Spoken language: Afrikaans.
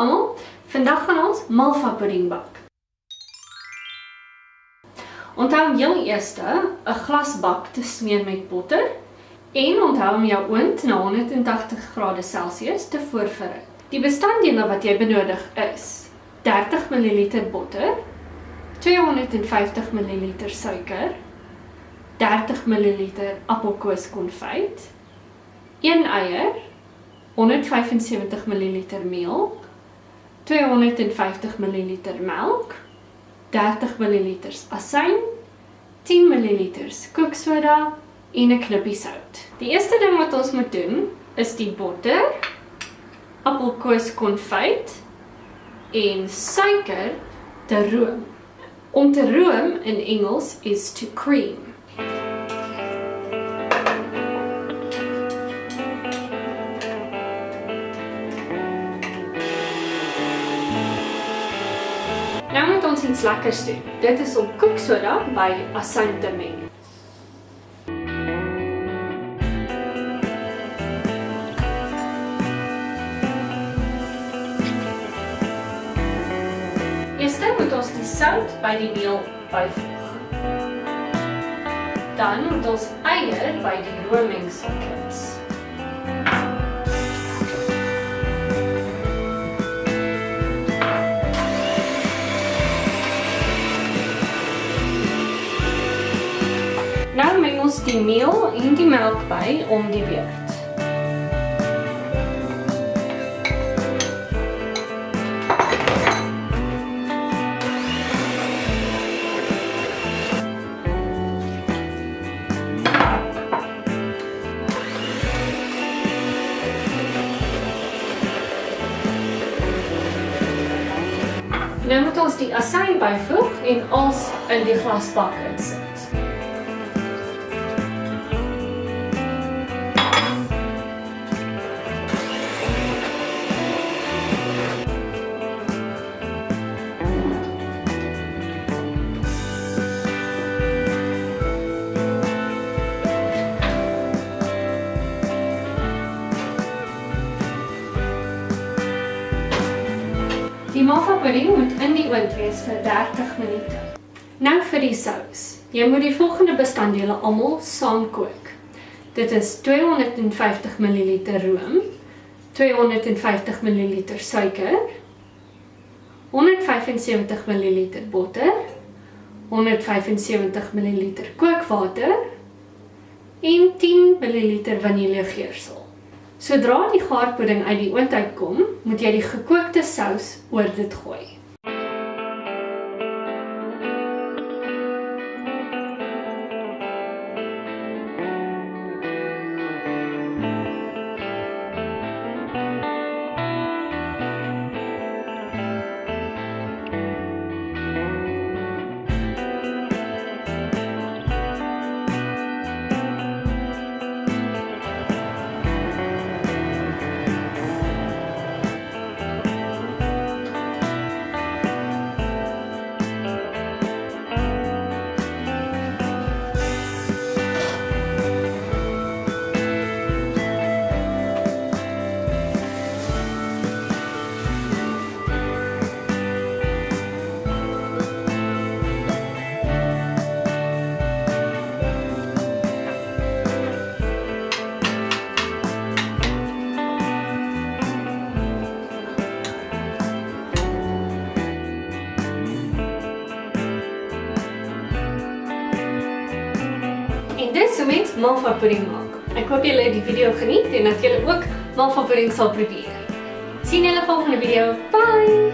almal, vandag gaan ons malva pudding bak. Onthou om heel eers 'n glasbak te smeer met botter en onthou om jou oond na 180°C te voorberei. Die bestanddele wat jy benodig is 30 ml botter, 250 ml suiker, 30 ml appelkoeskonfyt, 1 eier, 175 ml meel, 250 ml melk, 30 ml asyn, 10 ml kooksoda en 'n knippie sout. Die eerste ding wat ons moet doen is die botter, appelkoeskonfyt en suiker te room. Om te room in Engels is to cream. Nou moet ons iets lekkers doen. Dit is om kooksoda by asyn te meng. Eers moet ons die sout by die meel byvoeg. Dan moet ons eier by die roommengsel plaas. Nou meng ons die meel en die melk by om die beurt. Nou moet ons die asyn byvoeg en alles in die glasbak insit. Die malva pudding moet in die oond wees vir 30 minute. Nou vir die sous. Jy moet die volgende bestanddele almal saam kook. Dit is 250 ml room, 250 ml suiker, 175 ml botter, 175 ml kookwater en 10 ml vaniljegeursel. Sodra die gaarpudding uit die oond uitkom, moet jy die gekookte sous oor dit gooi. En dis hoe mens malva pudding maak. Ek hoop julle het die video geniet en dat julle ook malva pudding sal probeer. Sien julle volgende video. Bye!